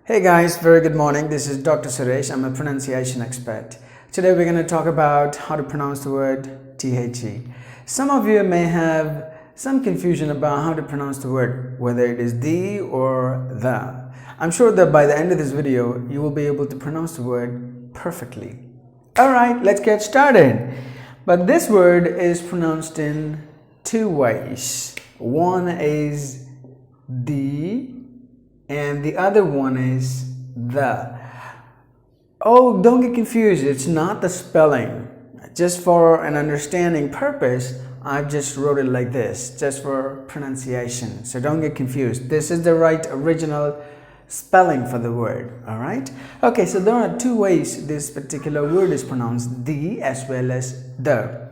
Hey guys, very good morning. This is Dr. Suresh. I'm a pronunciation expert. Today we're going to talk about how to pronounce the word DHEE. Some of you may have some confusion about how to pronounce the word, whether it is the or the. I'm sure that by the end of this video, you will be able to pronounce the word perfectly. Alright, let's get started. But this word is pronounced in two ways. One is the and the other one is the. Oh, don't get confused. It's not the spelling. Just for an understanding purpose, I've just wrote it like this, just for pronunciation. So don't get confused. This is the right original spelling for the word. All right? Okay, so there are two ways this particular word is pronounced, the as well as the.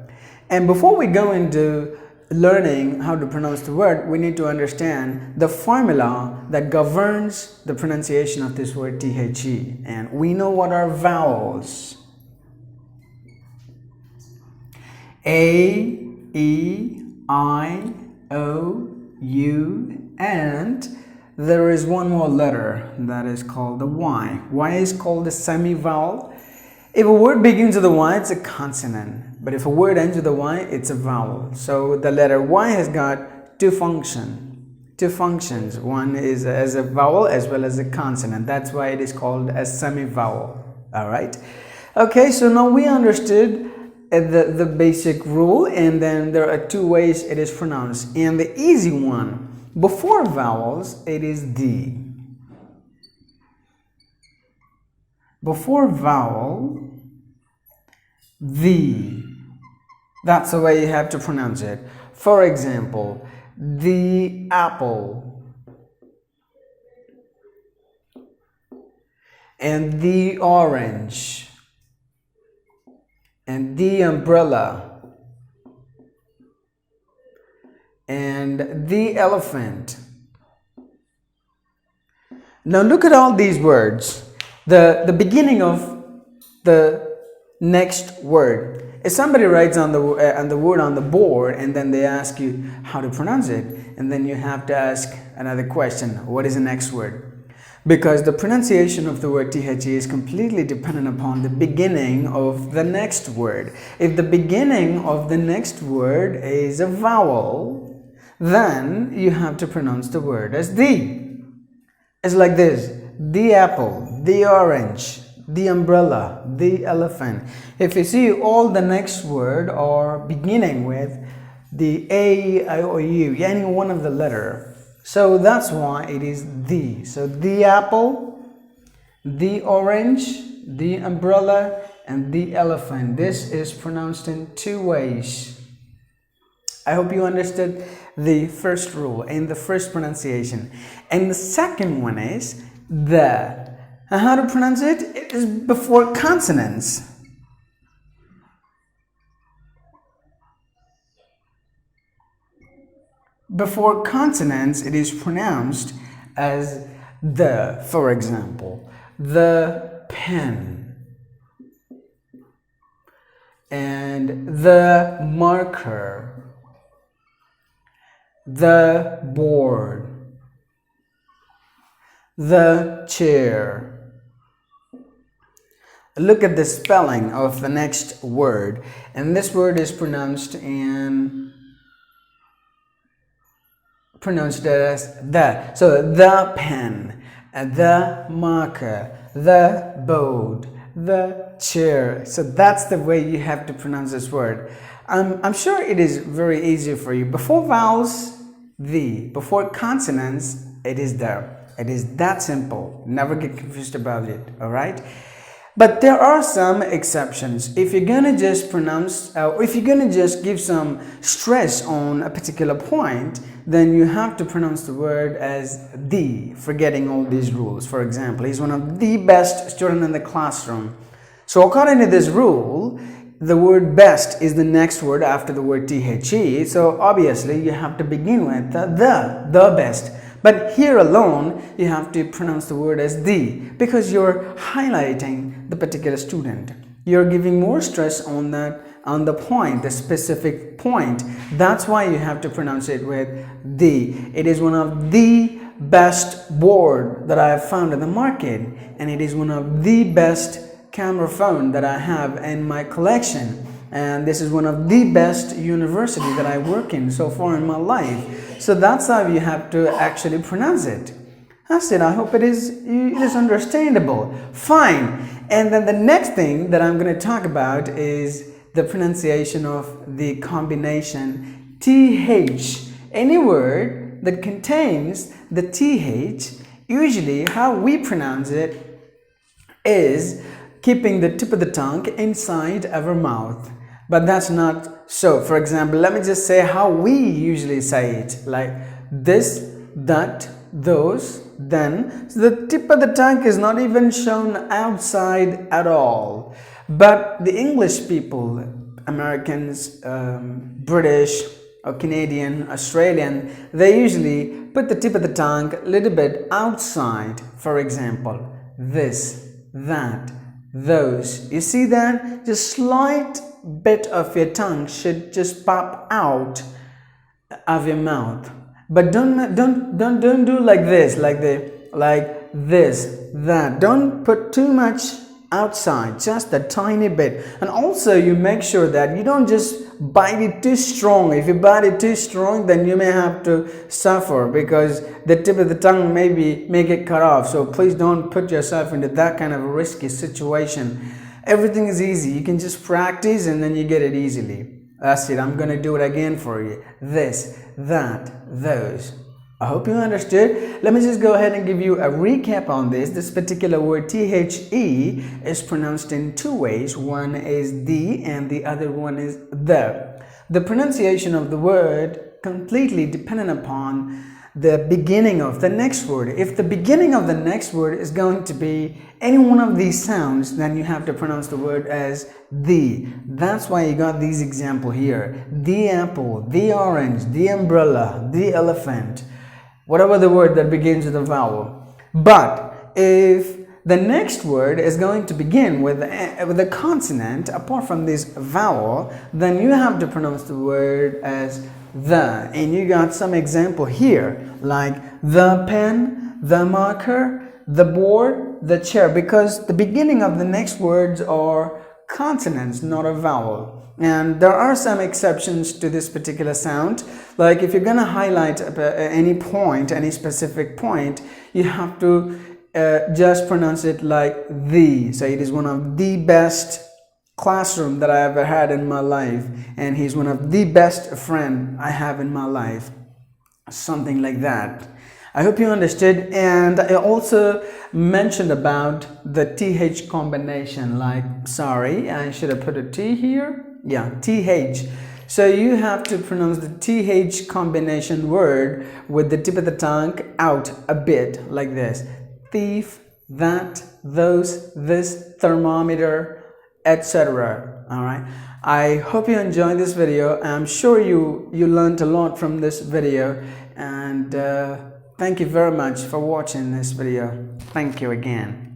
And before we go into learning how to pronounce the word, we need to understand the formula that governs the pronunciation of this word DHEE. And we know what are vowels. A, E, I, O, U, and there is one more letter that is called the Y. Y is called a semi-vowel. If a word begins with a Y, it's a consonant. But if a word ends with a Y, it's a vowel. So the letter Y has got two functions. One is as a vowel as well as a consonant. That's why it is called a semi-vowel. All right. Okay, so now we understood the basic rule, and then there are two ways it is pronounced. And the easy one, before vowels, it is the. Before vowel, the. That's the way you have to pronounce it. For example, the apple and the orange and the umbrella and the elephant. Now look at all these words. The beginning of the next word. If somebody writes on the word on the board and then they ask you how to pronounce it, and then you have to ask another question, what is the next word? Because the pronunciation of the word DHEE is completely dependent upon the beginning of the next word. If the beginning of the next word is a vowel, then you have to pronounce the word as the. It's like this: the apple, the orange, the umbrella, the elephant. If you see all the next word are beginning with the A, I, or U, any one of the letter. So that's why it is the. So the apple, the orange, the umbrella, and the elephant. This is pronounced in two ways. I hope you understood the first rule and the first pronunciation. And the second one is the. And how to pronounce it? It is before consonants. Before consonants, it is pronounced as the. For example, the pen and the marker, the board, the chair. Look at the spelling of the next word, and this word is pronounced as the. So the pen, the marker, the board, the chair. So that's the way you have to pronounce this word. I'm sure it is very easy for you. Before vowels, the. Before consonants, it is the. It is that simple. Never get confused about it. All right. But there are some exceptions. If you're gonna just pronounce, or if you're gonna just give some stress on a particular point, then you have to pronounce the word as the, forgetting all these rules. For example, he's one of the best students in the classroom. So according to this rule, the word best is the next word after the word DHEE. So obviously you have to begin with the best. But here alone, you have to pronounce the word as the, because you're highlighting the particular student. You're giving more stress on that, on the point, the specific point. That's why you have to pronounce it with the. It is one of the best board that I have found in the market, and it is one of the best camera phone that I have in my collection, and this is one of the best university that I work in so far in my life. So that's how you have to actually pronounce it. That's it. I hope it is understandable. Fine. And then the next thing that I'm going to talk about is the pronunciation of the combination TH. Any word that contains the TH, usually how we pronounce it is keeping the tip of the tongue inside our mouth. But that's not so. For example, let me just say how we usually say it, like this, that, those, then. So the tip of the tongue is not even shown outside at all. But the English people, Americans, British or Canadian, Australian, they usually put the tip of the tongue a little bit outside. For example, this, that, those. You see that? Just slight bit of your tongue should just pop out of your mouth. But don't do like this, like this, that. Don't put too much outside, just a tiny bit. And also you make sure that you don't just bite it too strong. If you bite it too strong, then you may have to suffer because the tip of the tongue may get cut off. So please don't put yourself into that kind of a risky situation. Everything is easy. You can just practice and then you get it easily. That's it. I'm going to do it again for you. This, that, those. I hope you understood. Let me just go ahead and give you a recap on this. This particular word THE is pronounced in two ways. One is the and the other one is the. The pronunciation of the word completely dependent upon the beginning of the next word. If the beginning of the next word is going to be any one of these sounds, then you have to pronounce the word as the. That's why you got these examples here. The apple, the orange, the umbrella, the elephant, whatever the word that begins with a vowel. But if the next word is going to begin with a consonant apart from this vowel, then you have to pronounce the word as the. And you got some example here, like the pen, the marker, the board, the chair, because the beginning of the next words are consonants, not a vowel. And there are some exceptions to this particular sound. Like if you're going to highlight any point, any specific point, you have to just pronounce it like the. So it is one of the best classroom that I ever had in my life, and he's one of the best friend I have in my life. Something like that. I hope you understood. And I also mentioned about the TH combination, like, sorry, I should have put a T here. Yeah, TH. So you have to pronounce the TH combination word with the tip of the tongue out a bit, like this. Thief, that, those, this, thermometer, etc. All right. I hope you enjoyed this video. I'm sure you learned a lot from this video, and thank you very much for watching this video. Thank you again.